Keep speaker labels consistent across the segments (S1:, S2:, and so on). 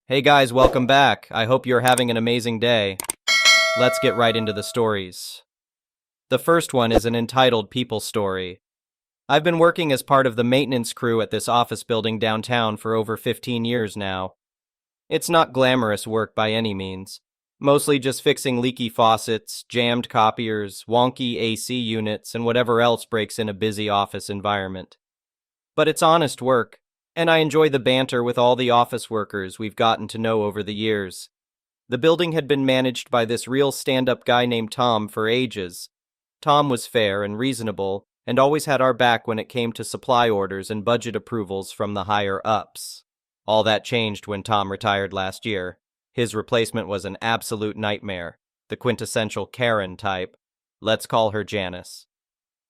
S1: Hey guys, welcome back. I hope you're having an amazing day. Let's get right into the stories. The first one is an entitled People story. I've been working as part of the maintenance crew at this office building downtown for over 15 years now. It's not glamorous work by any means. Mostly just fixing leaky faucets, jammed copiers, wonky AC units, and whatever else breaks in a busy office environment. But it's honest work, and I enjoy the banter with all the office workers we've gotten to know over the years. The building had been managed by this real stand-up guy named Tom for ages. Tom was fair and reasonable, and always had our back when it came to supply orders and budget approvals from the higher-ups. All that changed when Tom retired last year. His replacement was an absolute nightmare, the quintessential Karen type. Let's call her Janice.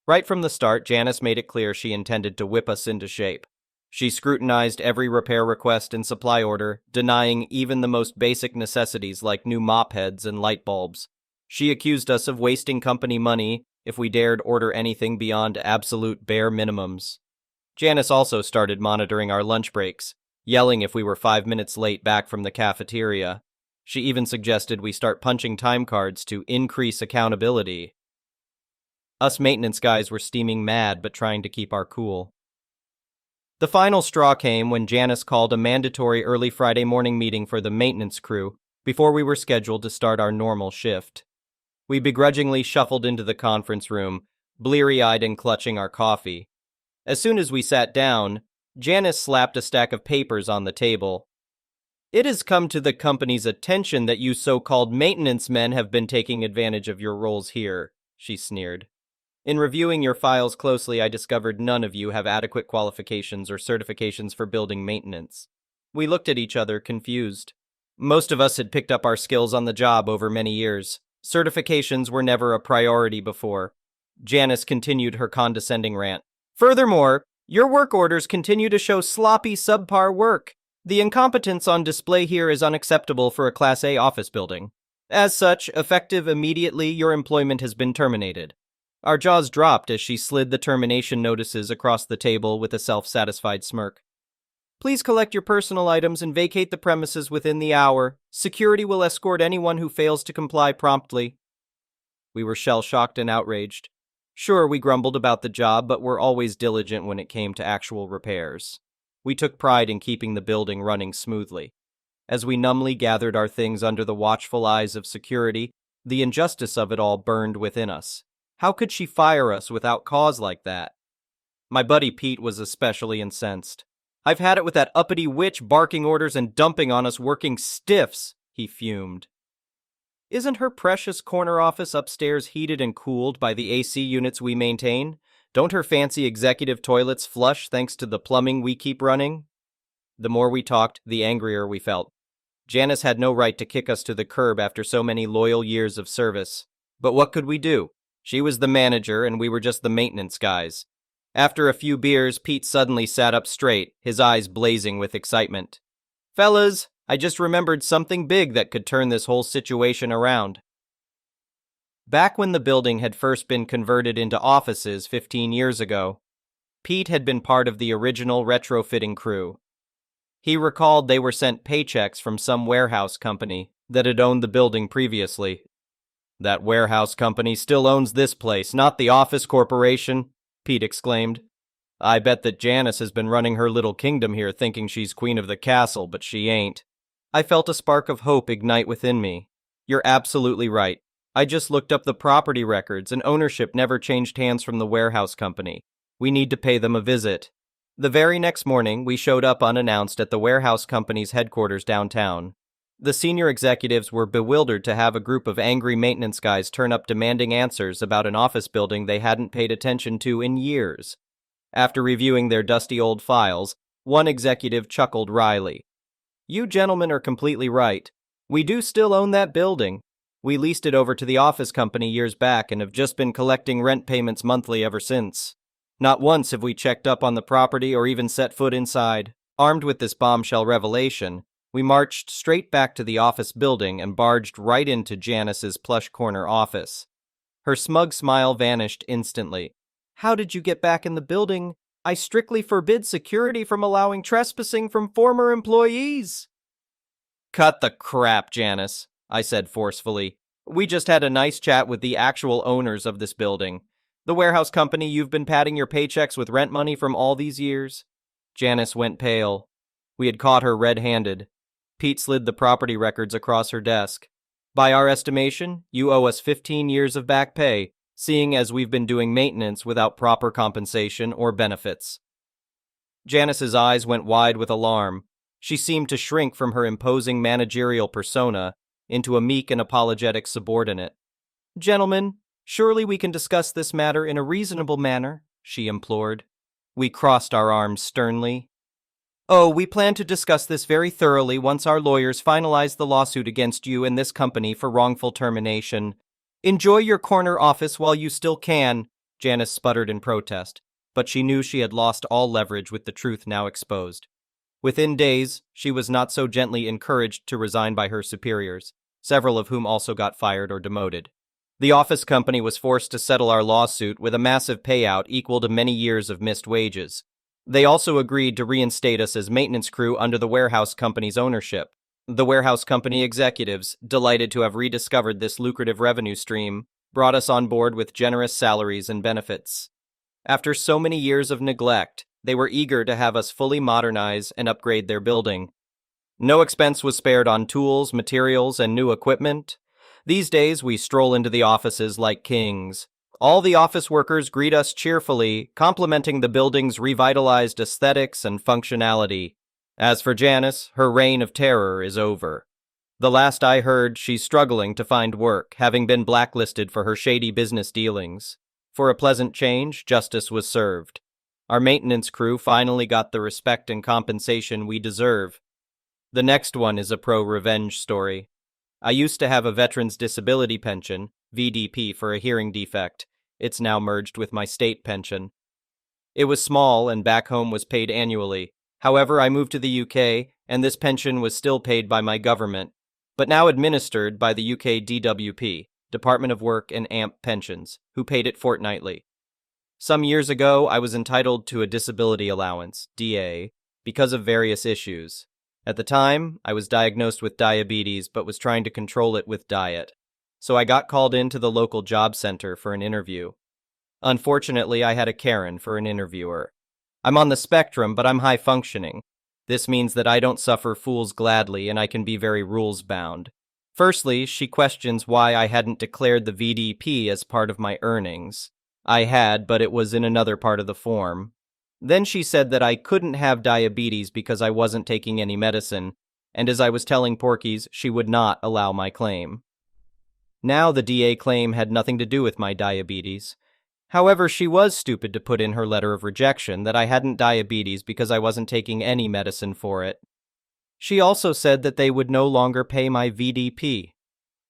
S1: Right from the start, Janice made it clear she intended to whip us into shape. She scrutinized every repair request and supply order, denying even the most basic necessities like new mop heads and light bulbs. She accused us of wasting company money if we dared order anything beyond absolute bare minimums. Janice also started monitoring our lunch breaks, yelling if we were 5 minutes late back from the cafeteria. She even suggested we start punching time cards to increase accountability. Us maintenance guys were steaming mad but trying to keep our cool. The final straw came when Janice called a mandatory early Friday morning meeting for the maintenance crew before we were scheduled to start our normal shift. We begrudgingly shuffled into the conference room, bleary-eyed and clutching our coffee. As soon as we sat down, Janice slapped a stack of papers on the table. "It has come to the company's attention that you so-called maintenance men have been taking advantage of your roles here," she sneered. "In reviewing your files closely, I discovered none of you have adequate qualifications or certifications for building maintenance." We looked at each other, confused. Most of us had picked up our skills on the job over many years. Certifications were never a priority before. Janice continued her condescending rant. "Furthermore, your work orders continue to show sloppy, subpar work. The incompetence on display here is unacceptable for a Class A office building. As such, effective immediately, your employment has been terminated." Our jaws dropped as she slid the termination notices across the table with a self-satisfied smirk. "Please collect your personal items and vacate the premises within the hour. Security will escort anyone who fails to comply promptly." We were shell-shocked and outraged. Sure, we grumbled about the job, but were always diligent when it came to actual repairs. We took pride in keeping the building running smoothly. As we numbly gathered our things under the watchful eyes of security, the injustice of it all burned within us. How could she fire us without cause like that? My buddy Pete was especially incensed. "I've had it with that uppity witch barking orders and dumping on us working stiffs," he fumed. "Isn't her precious corner office upstairs heated and cooled by the AC units we maintain? Don't her fancy executive toilets flush thanks to the plumbing we keep running?" The more we talked, the angrier we felt. Janice had no right to kick us to the curb after so many loyal years of service. But what could we do? She was the manager, and we were just the maintenance guys. After a few beers, Pete suddenly sat up straight, his eyes blazing with excitement. "Fellas, I just remembered something big that could turn this whole situation around." Back when the building had first been converted into offices 15 years ago, Pete had been part of the original retrofitting crew. He recalled they were sent paychecks from some warehouse company that had owned the building previously. "That warehouse company still owns this place, not the office corporation," Pete exclaimed. "I bet that Janice has been running her little kingdom here thinking she's queen of the castle, but she ain't." I felt a spark of hope ignite within me. "You're absolutely right. I just looked up the property records, and ownership never changed hands from the warehouse company. We need to pay them a visit." The very next morning, we showed up unannounced at the warehouse company's headquarters downtown. The senior executives were bewildered to have a group of angry maintenance guys turn up demanding answers about an office building they hadn't paid attention to in years. After reviewing their dusty old files, one executive chuckled wryly. "You gentlemen are completely right. We do still own that building. We leased it over to the office company years back and have just been collecting rent payments monthly ever since. Not once have we checked up on the property or even set foot inside." Armed with this bombshell revelation, we marched straight back to the office building and barged right into Janice's plush corner office. Her smug smile vanished instantly. "How did you get back in the building? I strictly forbid security from allowing trespassing from former employees." Cut the crap, Janice, I said forcefully. We just had a nice chat with the actual owners of this building. The warehouse company you've been padding your paychecks with rent money from all these years. Janice went pale. We had caught her red-handed. Pete slid the property records across her desk. By our estimation, you owe us 15 years of back pay, seeing as we've been doing maintenance without proper compensation or benefits. Janice's eyes went wide with alarm. She seemed to shrink from her imposing managerial persona into a meek and apologetic subordinate. Gentlemen, surely we can discuss this matter in a reasonable manner, she implored. We crossed our arms sternly. Oh, we plan to discuss this very thoroughly once our lawyers finalize the lawsuit against you and this company for wrongful termination. Enjoy your corner office while you still can, Janice sputtered in protest, but she knew she had lost all leverage with the truth now exposed. Within days, she was not so gently encouraged to resign by her superiors, several of whom also got fired or demoted. The office company was forced to settle our lawsuit with a massive payout equal to many years of missed wages. They also agreed to reinstate us as maintenance crew under the warehouse company's ownership. The warehouse company executives, delighted to have rediscovered this lucrative revenue stream, brought us on board with generous salaries and benefits. After so many years of neglect, they were eager to have us fully modernize and upgrade their building. No expense was spared on tools, materials, and new equipment. These days, we stroll into the offices like kings. All the office workers greet us cheerfully, complimenting the building's revitalized aesthetics and functionality. As for Janice, her reign of terror is over. The last I heard, she's struggling to find work, having been blacklisted for her shady business dealings. For a pleasant change, justice was served. Our maintenance crew finally got the respect and compensation we deserve. The next one is a pro-revenge story. I used to have a veteran's disability pension, VDP, for a hearing defect. It's now merged with my state pension. It was small and back home was paid annually. However, I moved to the UK and this pension was still paid by my government, but now administered by the UK DWP, Department of Work and AMP Pensions, who paid it fortnightly. Some years ago, I was entitled to a disability allowance, DA, because of various issues. At the time, I was diagnosed with diabetes but was trying to control it with diet. So I got called into the local job center for an interview. Unfortunately, I had a Karen for an interviewer. I'm on the spectrum, but I'm high functioning. This means that I don't suffer fools gladly and I can be very rules-bound. Firstly, she questions why I hadn't declared the VDP as part of my earnings. I had, but it was in another part of the form. Then she said that I couldn't have diabetes because I wasn't taking any medicine, and as I was telling Porky's, she would not allow my claim. Now the DA claim had nothing to do with my diabetes. However, she was stupid to put in her letter of rejection that I hadn't diabetes because I wasn't taking any medicine for it. She also said that they would no longer pay my VDP.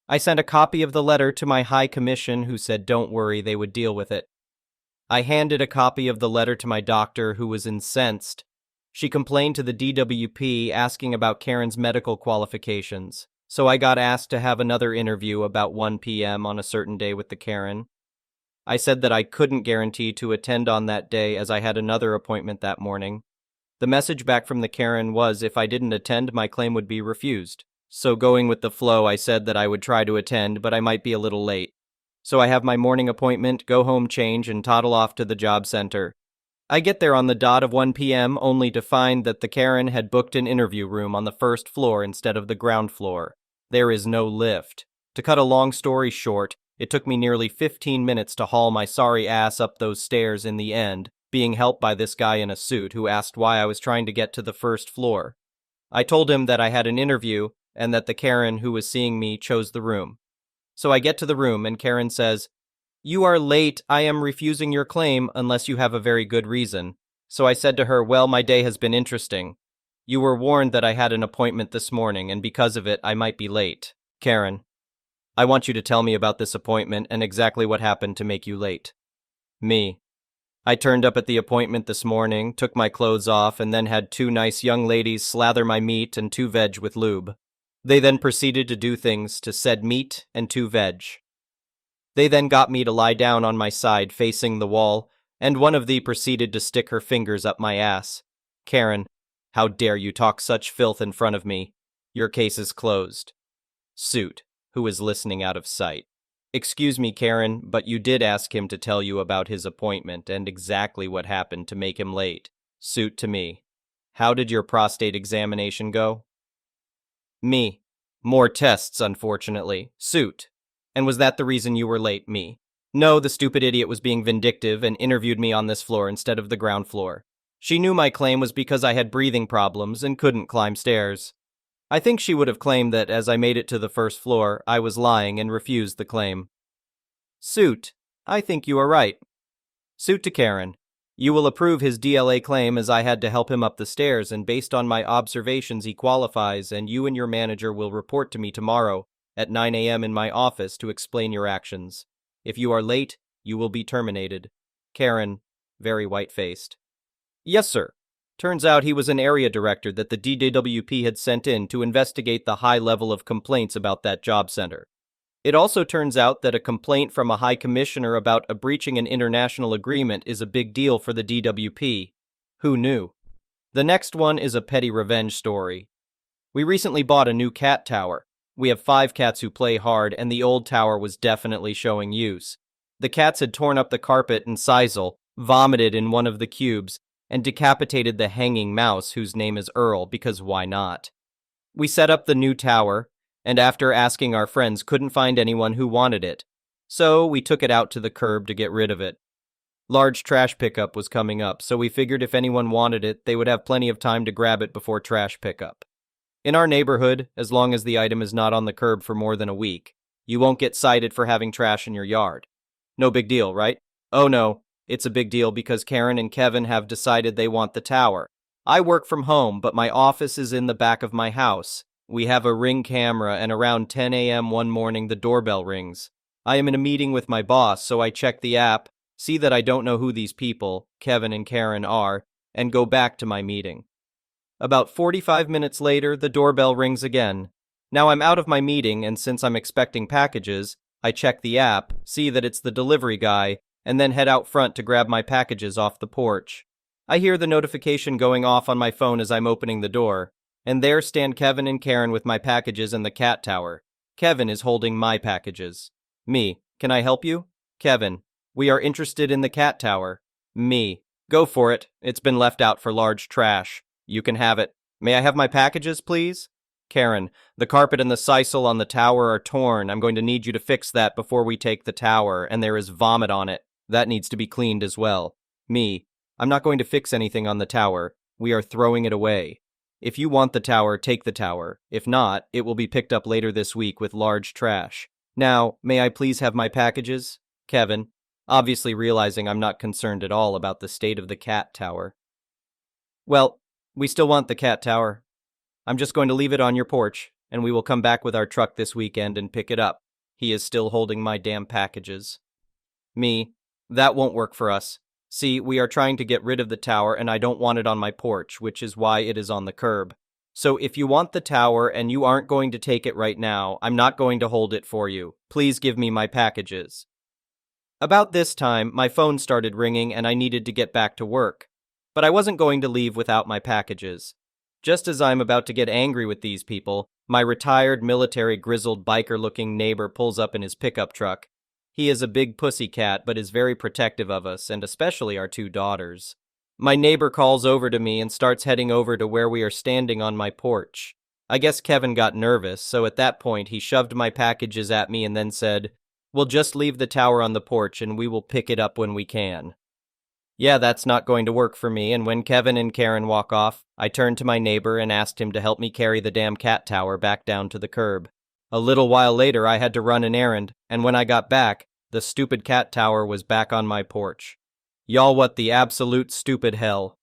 S1: I sent a copy of the letter to my high commission who said don't worry, they would deal with it. I handed a copy of the letter to my doctor who was incensed. She complained to the DWP asking about Karen's medical qualifications, so I got asked to have another interview about 1 p.m. on a certain day with the Karen. I said that I couldn't guarantee to attend on that day as I had another appointment that morning. The message back from the Karen was if I didn't attend, my claim would be refused. So going with the flow, I said that I would try to attend, but I might be a little late. So I have my morning appointment, go home, change, and toddle off to the job center. I get there on the dot of 1 p.m. only to find that the Karen had booked an interview room on the first floor instead of the ground floor. There is no lift. To cut a long story short, it took me nearly 15 minutes to haul my sorry ass up those stairs in the end, being helped by this guy in a suit who asked why I was trying to get to the first floor. I told him that I had an interview and that the Karen who was seeing me chose the room. So I get to the room and Karen says, "You are late. I am refusing your claim unless you have a very good reason." So I said to her, "Well, my day has been interesting. You were warned that I had an appointment this morning and because of it, I might be late." Karen: "I want you to tell me about this appointment and exactly what happened to make you late." Me: "I turned up at the appointment this morning, took my clothes off, and then had 2 nice young ladies slather my meat and 2 veg with lube. They then proceeded to do things to said meat and 2 veg. They then got me to lie down on my side facing the wall, and one of thee proceeded to stick her fingers up my ass." Karen: "How dare you talk such filth in front of me? Your case is closed. Suit, who is listening out of sight. Excuse me, Karen, but you did ask him to tell you about his appointment and exactly what happened to make him late. Suit to me. How did your prostate examination go? Me. More tests, unfortunately. Suit. And was that the reason you were late? Me. No, the stupid idiot was being vindictive and interviewed me on this floor instead of the ground floor. She knew my claim was because I had breathing problems and couldn't climb stairs. I think she would have claimed that as I made it to the first floor, I was lying and refused the claim. Suit. I think you are right. Suit to Karen. You will approve his DLA claim as I had to help him up the stairs, and based on my observations he qualifies, and you and your manager will report to me tomorrow at 9 a.m. in my office to explain your actions. If you are late, you will be terminated. Karen, very white-faced. Yes, sir. Turns out he was an area director that the DWP had sent in to investigate the high level of complaints about that job center. It also turns out that a complaint from a high commissioner about breaching an international agreement is a big deal for the DWP. Who knew? The next one is a petty revenge story. We recently bought a new cat tower. We have 5 cats who play hard, and the old tower was definitely showing use. The cats had torn up the carpet and sisal, vomited in one of the cubes, and decapitated the hanging mouse whose name is Earl, because why not? We set up the new tower, and after asking our friends, couldn't find anyone who wanted it. So we took it out to the curb to get rid of it. Large trash pickup was coming up, so we figured if anyone wanted it, they would have plenty of time to grab it before trash pickup. In our neighborhood, as long as the item is not on the curb for more than a week, you won't get cited for having trash in your yard. No big deal, right? Oh no, it's a big deal because Karen and Kevin have decided they want the tower. I work from home, but my office is in the back of my house. We have a Ring camera, and around 10 a.m. one morning the doorbell rings. I am in a meeting with my boss, so I check the app, see that I don't know who these people, Kevin and Karen, are, and go back to my meeting. About 45 minutes later, the doorbell rings again. Now I'm out of my meeting, and since I'm expecting packages, I check the app, see that it's the delivery guy, and then head out front to grab my packages off the porch. I hear the notification going off on my phone as I'm opening the door. And there stand Kevin and Karen with my packages in the cat tower. Kevin is holding my packages. Me, can I help you? Kevin, we are interested in the cat tower. Me, go for it. It's been left out for large trash. You can have it. May I have my packages, please? Karen, the carpet and the sisal on the tower are torn. I'm going to need you to fix that before we take the tower, and there is vomit on it. That needs to be cleaned as well. Me, I'm not going to fix anything on the tower. We are throwing it away. If you want the tower, take the tower. If not, it will be picked up later this week with large trash. Now, may I please have my packages? Kevin, obviously realizing I'm not concerned at all about the state of the cat tower. Well, we still want the cat tower. I'm just going to leave it on your porch, and we will come back with our truck this weekend and pick it up. He is still holding my damn packages. Me, that won't work for us. See, we are trying to get rid of the tower, and I don't want it on my porch, which is why it is on the curb. So if you want the tower and you aren't going to take it right now, I'm not going to hold it for you. Please give me my packages. About this time, my phone started ringing and I needed to get back to work. But I wasn't going to leave without my packages. Just as I'm about to get angry with these people, my retired military grizzled biker-looking neighbor pulls up in his pickup truck. He is a big pussy cat, but is very protective of us, and especially our 2 daughters. My neighbor calls over to me and starts heading over to where we are standing on my porch. I guess Kevin got nervous, so at that point he shoved my packages at me and then said, "We'll just leave the tower on the porch and we will pick it up when we can." Yeah, that's not going to work for me, and when Kevin and Karen walk off, I turned to my neighbor and asked him to help me carry the damn cat tower back down to the curb. A little while later, I had to run an errand, and when I got back, the stupid cat tower was back on my porch. Y'all, what the absolute stupid hell.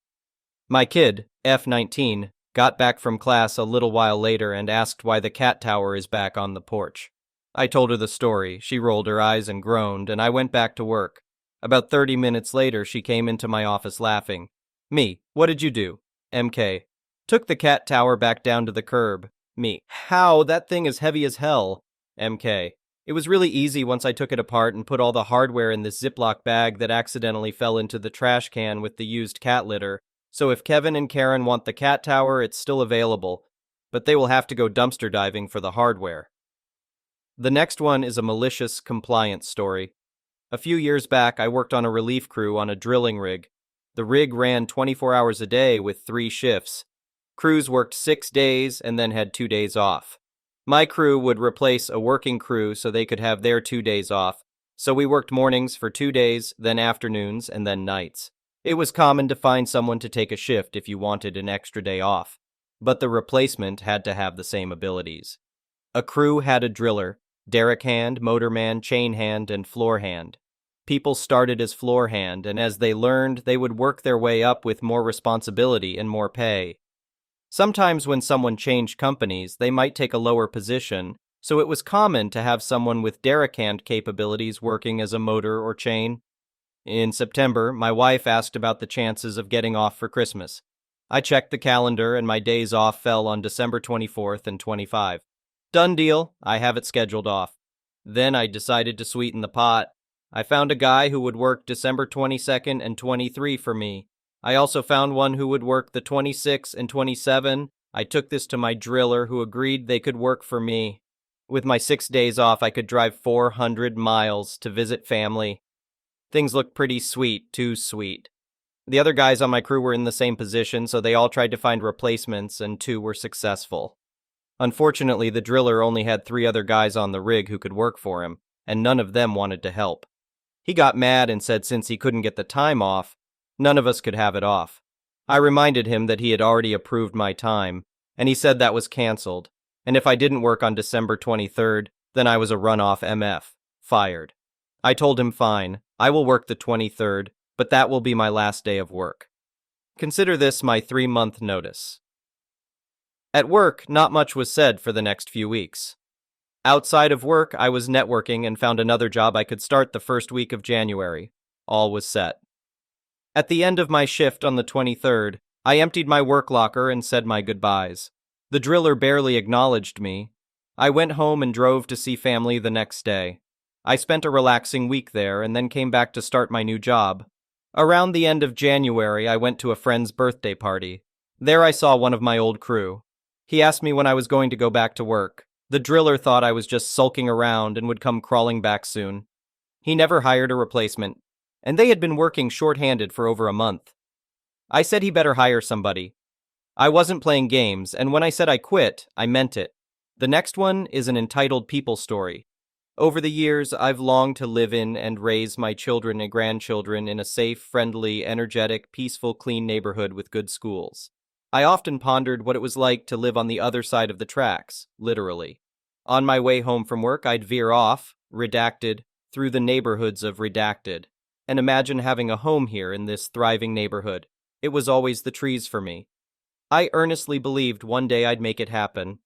S1: My kid, F19, got back from class a little while later and asked why the cat tower is back on the porch. I told her the story. She rolled her eyes and groaned, and I went back to work. About 30 minutes later, she came into my office laughing. Me, what did you do? MK, took the cat tower back down to the curb. Me, how? That thing is heavy as hell. MK, it was really easy once I took it apart and put all the hardware in this Ziploc bag that accidentally fell into the trash can with the used cat litter. So if Kevin and Karen want the cat tower, it's still available. but they will have to go dumpster diving for the hardware. The next one is a malicious compliance story. A few years back, I worked on a relief crew on a drilling rig. The rig ran 24 hours a day with 3 shifts. Crews worked 6 days and then had 2 days off. My crew would replace a working crew so they could have their 2 days off. So we worked mornings for 2 days, then afternoons, and then nights. It was common to find someone to take a shift if you wanted an extra day off, but the replacement had to have the same abilities. A crew had a driller, derrick hand, motorman, chain hand, and floor hand. People started as floor hand, and as they learned, they would work their way up with more responsibility and more pay. Sometimes when someone changed companies, they might take a lower position, so it was common to have someone with derrick hand capabilities working as a motor or chain. In September, my wife asked about the chances of getting off for Christmas. I checked the calendar and my days off fell on December 24th and 25. Done deal, I have it scheduled off. Then I decided to sweeten the pot. I found a guy who would work December 22nd and 23 for me. I also found one who would work the 26 and 27. I took this to my driller who agreed they could work for me. With my 6 days off, I could drive 400 miles to visit family. Things looked pretty sweet, too sweet. The other guys on my crew were in the same position, so they all tried to find replacements, and 2 were successful. Unfortunately, the driller only had 3 other guys on the rig who could work for him, and none of them wanted to help. He got mad and said since he couldn't get the time off, none of us could have it off. I reminded him that he had already approved my time, and he said that was canceled, and if I didn't work on December 23rd, then I was a runoff MF, fired. I told him fine, I will work the 23rd, but that will be my last day of work. Consider this my 3-month notice. At work, not much was said for the next few weeks. Outside of work, I was networking and found another job I could start the first week of January. All was set. At the end of my shift on the 23rd, I emptied my work locker and said my goodbyes. The driller barely acknowledged me. I went home and drove to see family the next day. I spent a relaxing week there and then came back to start my new job. Around the end of January, I went to a friend's birthday party. There I saw one of my old crew. He asked me when I was going to go back to work. The driller thought I was just sulking around and would come crawling back soon. He never hired a replacement, and they had been working short-handed for over a month. I said he better hire somebody. I wasn't playing games, and when I said I quit, I meant it. The next one is an entitled people story. Over the years, I've longed to live in and raise my children and grandchildren in a safe, friendly, energetic, peaceful, clean neighborhood with good schools. I often pondered what it was like to live on the other side of the tracks, literally. On my way home from work, I'd veer off, redacted, through the neighborhoods of redacted, and imagine having a home here in this thriving neighborhood. It was always the trees for me. I earnestly believed one day I'd make it happen.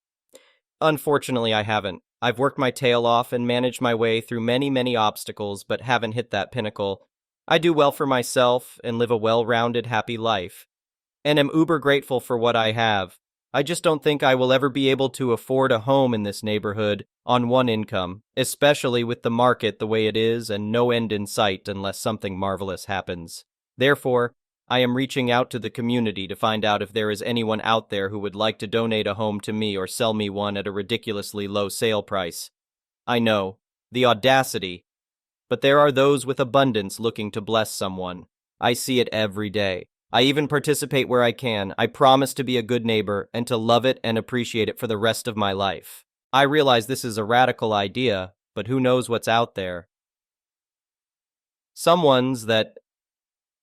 S1: Unfortunately, I haven't. I've worked my tail off and managed my way through many, many obstacles, but haven't hit that pinnacle. I do well for myself and live a well-rounded, happy life, and am uber grateful for what I have. I just don't think I will ever be able to afford a home in this neighborhood on one income, especially with the market the way it is and no end in sight unless something marvelous happens. Therefore, I am reaching out to the community to find out if there is anyone out there who would like to donate a home to me or sell me one at a ridiculously low sale price. I know, the audacity, but there are those with abundance looking to bless someone. I see it every day. I even participate where I can. I promise to be a good neighbor and to love it and appreciate it for the rest of my life. I realize this is a radical idea, but who knows what's out there. Someone's that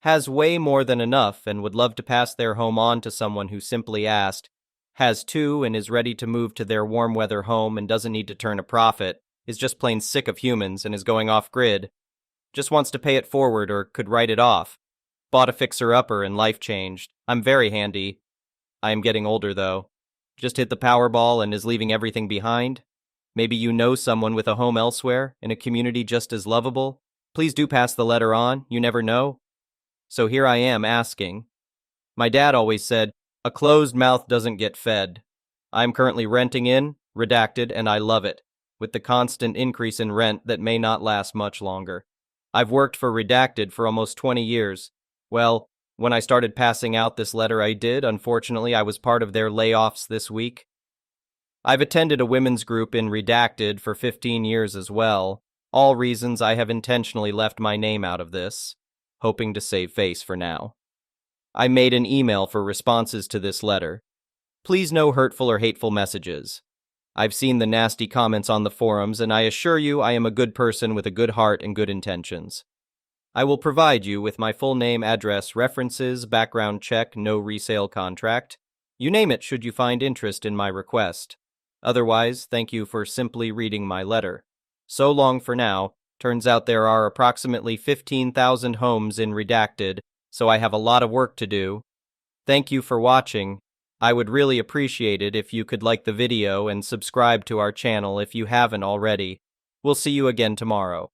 S1: has way more than enough and would love to pass their home on to someone who simply asked, has 2 and is ready to move to their warm weather home and doesn't need to turn a profit, is just plain sick of humans and is going off grid, just wants to pay it forward or could write it off. Bought a fixer-upper and life changed. I'm very handy. I am getting older, though. Just hit the Powerball and is leaving everything behind. Maybe you know someone with a home elsewhere, in a community just as lovable. Please do pass the letter on, you never know. So here I am asking. My dad always said, a closed mouth doesn't get fed. I am currently renting in, redacted, and I love it, with the constant increase in rent that may not last much longer. I've worked for redacted for almost 20 years. Well, when I started passing out this letter I did, unfortunately I was part of their layoffs this week. I've attended a women's group in Redacted for 15 years as well, all reasons I have intentionally left my name out of this, hoping to save face for now. I made an email for responses to this letter. Please no hurtful or hateful messages. I've seen the nasty comments on the forums, and I assure you I am a good person with a good heart and good intentions. I will provide you with my full name, address, references, background check, no resale contract. You name it should you find interest in my request. Otherwise, thank you for simply reading my letter. So long for now. Turns out there are approximately 15,000 homes in Redacted, so I have a lot of work to do. Thank you for watching. I would really appreciate it if you could like the video and subscribe to our channel if you haven't already. We'll see you again tomorrow.